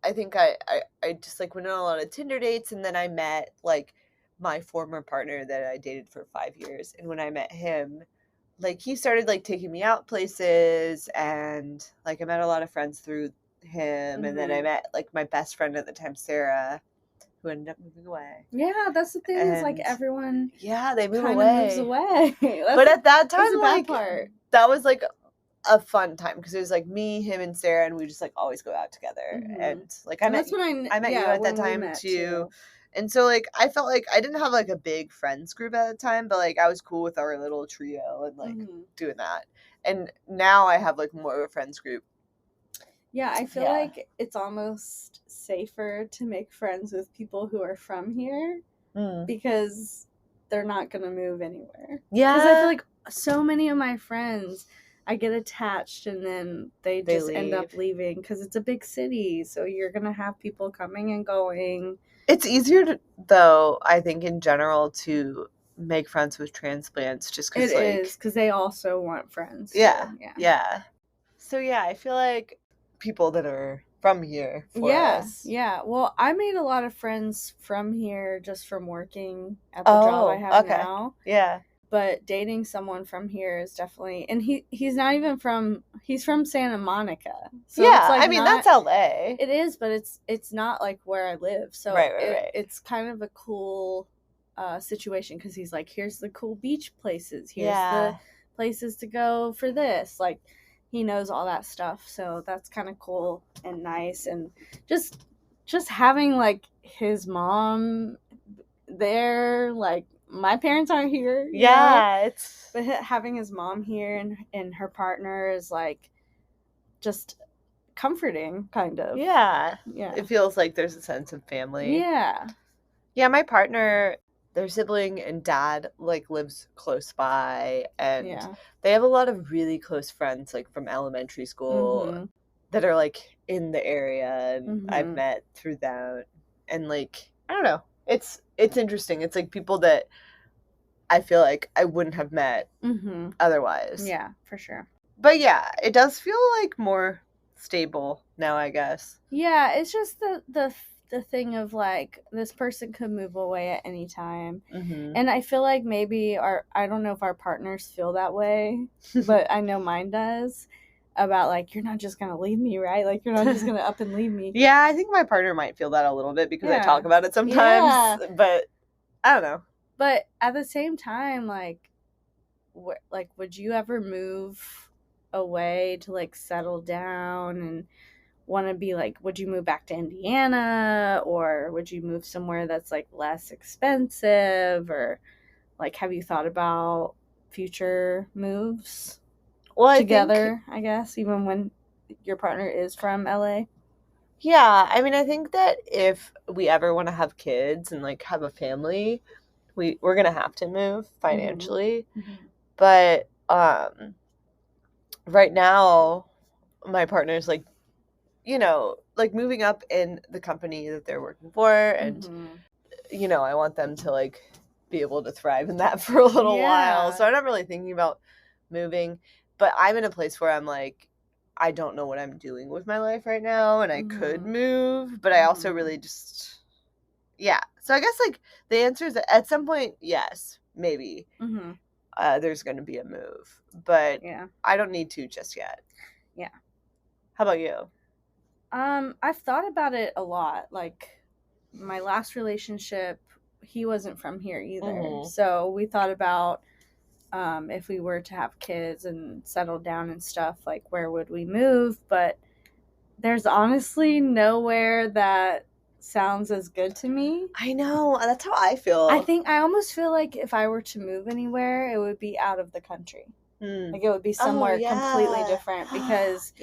I think I just like went on a lot of Tinder dates, and then I met like my former partner that I dated for 5 years. And when I met him, like he started like taking me out places, and like I met a lot of friends through him, and then I met like my best friend at the time, Sarah, who ended up moving away. Yeah, that's the thing, is like everyone they move moves away. But at that time, like part. That was like a fun time because it was like me, him, and Sarah, and we just like always go out together. And like I met you at that time too. And so, like, I felt like I didn't have, like, a big friends group at the time, but, like, I was cool with our little trio and, like, doing that. And now I have, like, more of a friends group. Yeah, I feel Yeah. like it's almost safer to make friends with people who are from here because they're not going to move anywhere. Yeah. Because I feel like so many of my friends, I get attached and then they just end up leaving because it's a big city. So you're going to have people coming and going. It's easier, though, I think, in general, to make friends with transplants just because, like... It is, because they also want friends. Yeah, yeah. So, yeah, I feel like people that are from here for us. Yeah. Well, I made a lot of friends from here just from working at the job I have now. Yeah. But dating someone from here is definitely, and he's not even from, he's from Santa Monica. So yeah, it's like I mean, that's LA. It is, but it's not like where I live. So right. It's kind of a cool situation because he's like, here's the cool beach places. Here's the places to go for this. Like, he knows all that stuff. So that's kind of cool and nice. And just having, like, his mom there, like, my parents aren't here. Yeah, but having his mom here and her partner is, like, just comforting, kind of. Yeah. It feels like there's a sense of family. Yeah, my partner, their sibling and dad, like, lives close by, and they have a lot of really close friends, like, from elementary school that are, like, in the area, and I've met through them, and, like, I don't know, it's interesting. It's, like, people that I feel like I wouldn't have met otherwise. Yeah, for sure. But yeah, it does feel like more stable now, I guess. Yeah, it's just the thing of, like, this person could move away at any time. And I feel like maybe I don't know if our partners feel that way, but I know mine does, about, like, you're not just gonna leave me, right? Like, you're not just gonna up and leave me. Yeah, I think my partner might feel that a little bit because I talk about it sometimes, but I don't know. But at the same time, like, would you ever move away to, like, settle down and want to be, like, would you move back to Indiana, or would you move somewhere that's, like, less expensive, or, like, have you thought about future moves together, I guess, even when your partner is from LA? Yeah, I mean, I think that if we ever want to have kids and, like, have a family, we're gonna have to move financially. But right now my partner's, like, you know, like, moving up in the company that they're working for, and you know, I want them to, like, be able to thrive in that for a little while. So I'm not really thinking about moving, but I'm in a place where I'm like, I don't know what I'm doing with my life right now, and I could move, but I also really just so I guess, like, the answer is that at some point, yes, maybe there's going to be a move, but I don't need to just yet. How about you? I've thought about it a lot. Like, my last relationship, he wasn't from here either. So we thought about if we were to have kids and settle down and stuff, like, where would we move? But there's honestly nowhere that sounds as good to me. I know, that's how I feel. I almost feel like if I were to move anywhere, it would be out of the country. Like, it would be somewhere completely different, because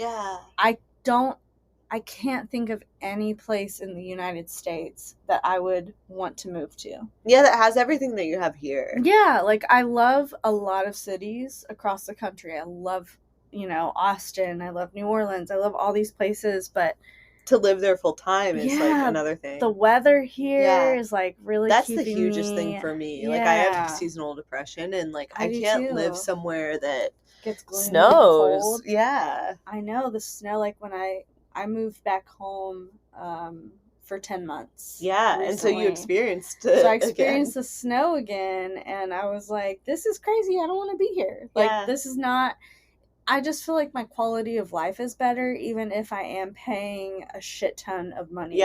I can't think of any place in the United States that I would want to move to. Yeah, that has everything that you have here. Yeah, like, I love a lot of cities across the country. I love, you know, Austin. I love New Orleans. I love all these places, but to live there full time is, like, another thing. The weather here is, like, really that's the hugest thing for me. Like, I have seasonal depression, and, like, I can't live somewhere that gets snows. Cold. Yeah. I know, the snow, like, when I moved back home for 10 months. Yeah, recently. And so you experienced it. So I experienced the snow again, and I was like, this is crazy. I don't want to be here. Like, this is not... I just feel like my quality of life is better, even if I am paying a shit ton of money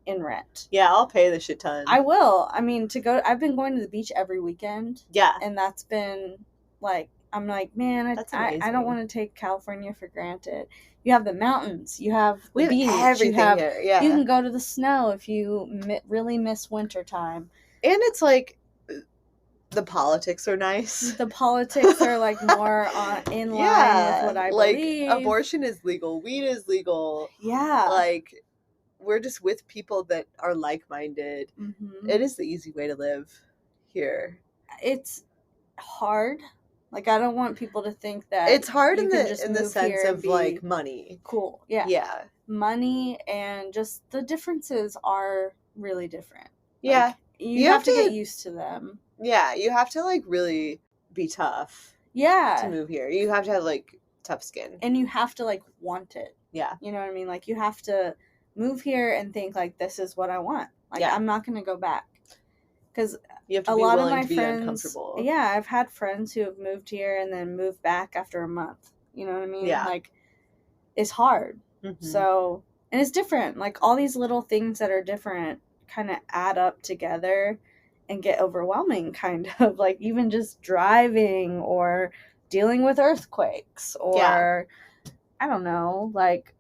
in rent. Yeah, I'll pay the shit ton. I will. I mean, I've been going to the beach every weekend. Yeah. And that's been, like, I'm like, man, That's I amazing. don't want to take California for granted. You have the mountains, you have We the have beach, everything you have, here. Yeah. you can go to the snow if you really miss wintertime. And it's like the politics are nice. The politics are like more in line with what I believe. Abortion is legal, weed is legal. Yeah. Like, we're just with people that are like-minded. Mm-hmm. It is the easy way to live here. It's hard. Like, I don't want people to think that it's hard you in can the just in the move sense here and of be like money. cool. Yeah. Yeah. Money and just the differences are really different. Yeah. Like, you have to get used to them. Yeah, you have to like really be tough. Yeah. To move here. You have to have like tough skin. And you have to like want it. Yeah. You know what I mean? Like, you have to move here and think like, this is what I want. Like, Yeah. I'm not going to go back. Because you have to a be lot willing of my to be friends, uncomfortable. yeah, I've had friends who have moved here and then moved back after a month. You know what I mean? Yeah. Like, it's hard. Mm-hmm. So, and it's different. Like, all these little things that are different kind of add up together and get overwhelming, kind of. Like, even just driving or dealing with earthquakes or, I don't know, like,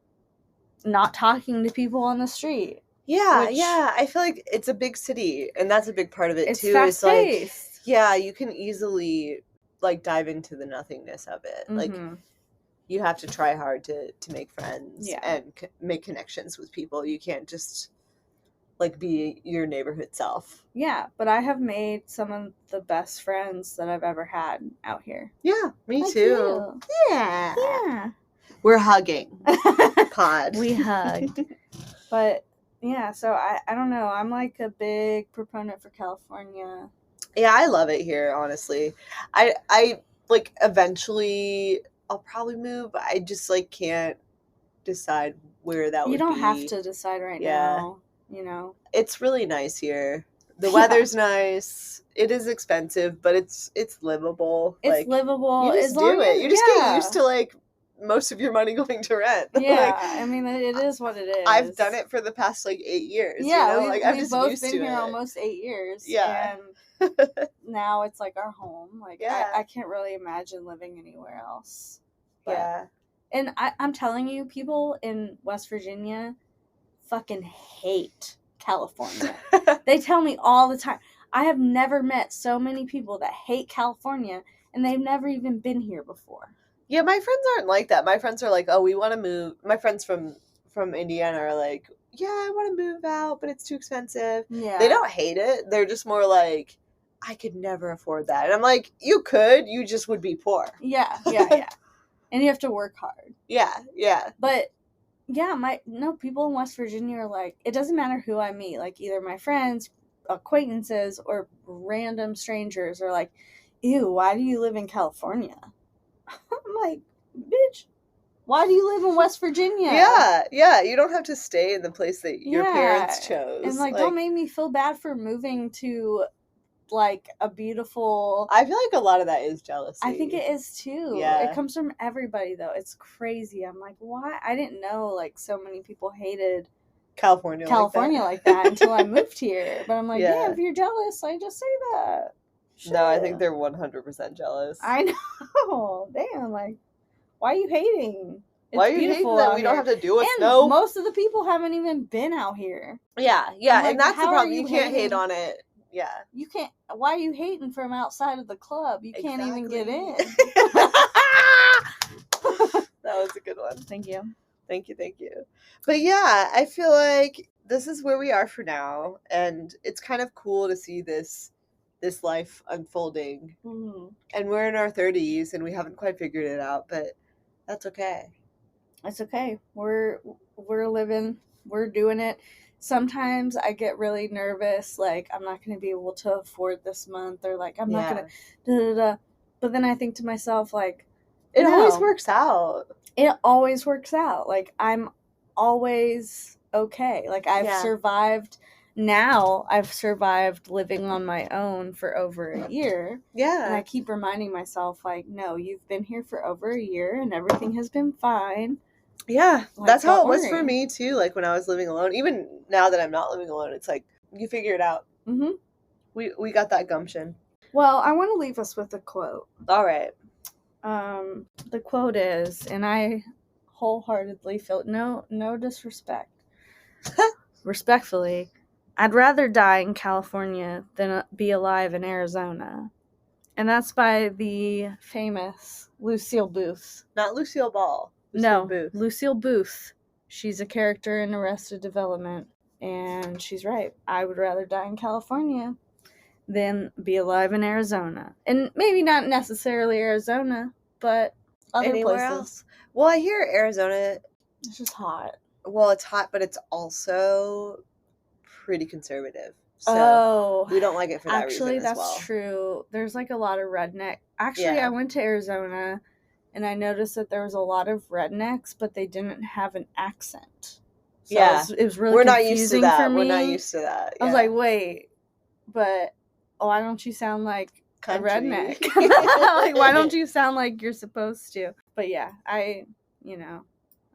not talking to people on the street. Yeah, I feel like it's a big city, and that's a big part of it it's too. Fast-paced. It's like, yeah, you can easily like dive into the nothingness of it. Mm-hmm. Like, you have to try hard to make friends and make connections with people. You can't just like be your neighborhood self. Yeah, but I have made some of the best friends that I've ever had out here. Yeah, me Like too. You. Yeah. Yeah. We're hugging. Pod. We hug. But yeah, so I don't know. I'm like a big proponent for California. Yeah, I love it here, honestly. I like eventually I'll probably move. I just like can't decide where that would be. You don't have to decide right now, you know. It's really nice here. The weather's nice. It is expensive, but it's livable. It's livable. You just do it. You just get used to like most of your money going to rent. Yeah, I mean, it is what it is. I've done it for the past like 8 years. Yeah, you know? Like, we've both been here almost 8 years. Yeah. And now it's like our home. Like, I can't really imagine living anywhere else. But, yeah. And I'm telling you, people in West Virginia fucking hate California. They tell me all the time. I have never met so many people that hate California, and they've never even been here before. Yeah, my friends aren't like that. My friends are like, oh, we want to move. My friends from Indiana are like, yeah, I want to move out, but it's too expensive. Yeah. They don't hate it. They're just more like, I could never afford that. And I'm like, you could. You just would be poor. Yeah. And you have to work hard. Yeah. But, yeah, people in West Virginia are like, it doesn't matter who I meet. Like, either my friends, acquaintances, or random strangers are like, ew, why do you live in California? I'm like, bitch, why do you live in West Virginia? Yeah. You don't have to stay in the place that your parents chose. And, like, don't make me feel bad for moving to, like, a beautiful... I feel like a lot of that is jealousy. I think it is, too. Yeah. It comes from everybody, though. It's crazy. I'm like, why? I didn't know, like, so many people hated California like that until I moved here. But I'm like, yeah, if you're jealous, I just say that. Shit. No, I think they're 100% jealous. I know. Damn, like, why are you hating? Why are you hating that we don't have to deal with snow? Most of the people haven't even been out here. Yeah, like, and that's the problem. You can't hate on it. Yeah. You can't. Why are you hating from outside of the club? You can't even get in. That was a good one. Thank you. Thank you. But yeah, I feel like this is where we are for now, and it's kind of cool to see this life unfolding. Mm-hmm. And we're in our 30s and we haven't quite figured it out, but that's okay. It's okay. We're living, we're doing it. Sometimes I get really nervous, like I'm not going to be able to afford this month, or like I'm not going to but then I think to myself, like, it always works out. It always works out. Like, I'm always okay. Like, I've survived. Now I've survived living on my own for over a year. Yeah. And I keep reminding myself, like, no, you've been here for over a year and everything has been fine. Yeah. Like, that's how it was for me too. Like, when I was living alone, even now that I'm not living alone, it's like, you figure it out. Mm-hmm. We got that gumption. Well, I want to leave us with a quote. All right. The quote is, and I wholeheartedly feel no disrespect. Respectfully, I'd rather die in California than be alive in Arizona. And that's by the famous Lucille Booth. Not Lucille Ball. No, Booth. Lucille Booth. She's a character in Arrested Development. And she's right. I would rather die in California than be alive in Arizona. And maybe not necessarily Arizona, but other Anywhere places. else. Well, I hear Arizona. It's just hot. Well, it's hot, but it's also pretty conservative. So we don't like it for that reason Actually, as that's well. true. There's like a lot of redneck. Actually, Yeah. I went to Arizona and I noticed that there was a lot of rednecks, but they didn't have an accent. So Yeah. it was really We're not confusing used to that. for me. We're not used to that. I was like, wait, but why don't you sound like Country. a redneck? Like, why don't you sound like you're supposed to? But yeah, I'd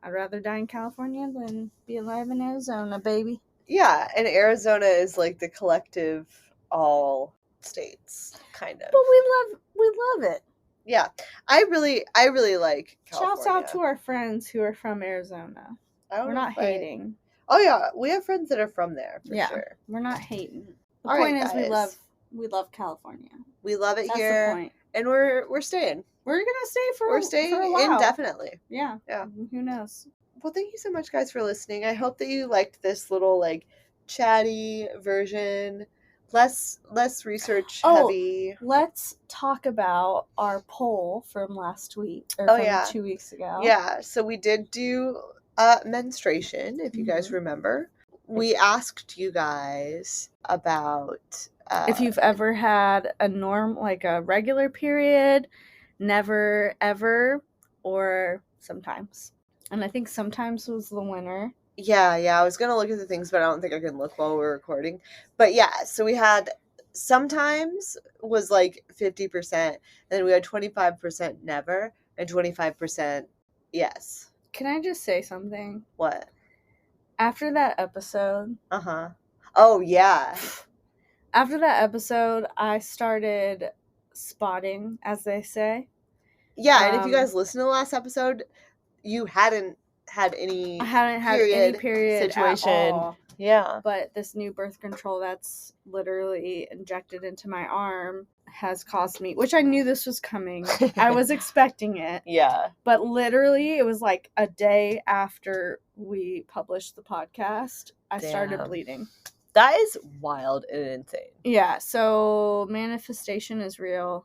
rather die in California than be alive in Arizona, baby. Yeah, and Arizona is like the collective all states, kind of. But we love it. Yeah, I really like California. Shouts out to our friends who are from Arizona. We're not hating. Oh yeah, we have friends that are from there for sure. We're not hating. The All point right, is guys. we love California. We love it That's here, the point. and we're staying. We're gonna stay We're staying for a while. indefinitely. Yeah. Yeah. Who knows? Well, thank you so much, guys, for listening. I hope that you liked this little like chatty version, less research heavy. Let's talk about our poll from last week or from 2 weeks ago. Yeah, so we did do menstruation, if you guys remember. We asked you guys about if you've ever had a regular period, never, ever, or sometimes. And I think sometimes was the winner. Yeah, I was going to look at the things, but I don't think I can look while we're recording. But yeah, so we had sometimes was like 50%, and then we had 25% never, and 25% yes. Can I just say something? What? After that episode. Uh-huh. Oh, yeah. After that episode, I started spotting, as they say. Yeah, and if you guys listen to the last episode, you hadn't had any period situation. At all. Yeah. But this new birth control that's literally injected into my arm has caused me, which I knew this was coming. I was expecting it. Yeah. But literally, it was like a day after we published the podcast, I started bleeding. That is wild and insane. Yeah, so manifestation is real,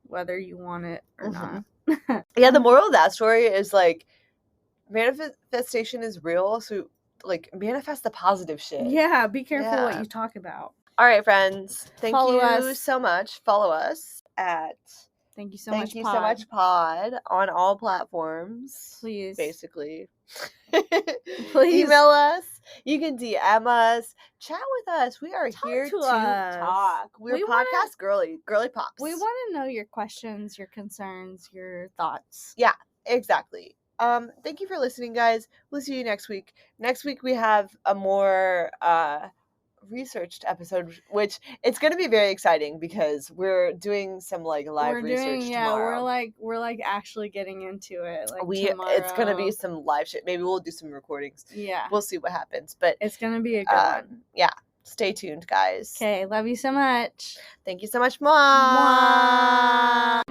whether you want it or not. Yeah, the moral of that story is like, manifestation is real, so like manifest the positive shit. Yeah, be careful what you talk about. All right, friends. Thank Follow you so much. Follow us at Thank you so much pod on all platforms. Please. Basically. Please. Email us. You can DM us. Chat with us. We are here to talk. We're podcast girly pops. We want to know your questions, your concerns, your thoughts. Yeah, exactly. Thank you for listening, guys. We'll see you next week. Next week we have a more researched episode, which it's going to be very exciting because we're doing some like live research tomorrow. we're like actually getting into it tomorrow. It's going to be some live shit. Maybe we'll do some recordings. Yeah. We'll see what happens, but it's going to be a good one. Yeah. Stay tuned, guys. Okay, love you so much. Thank you so much, Mom.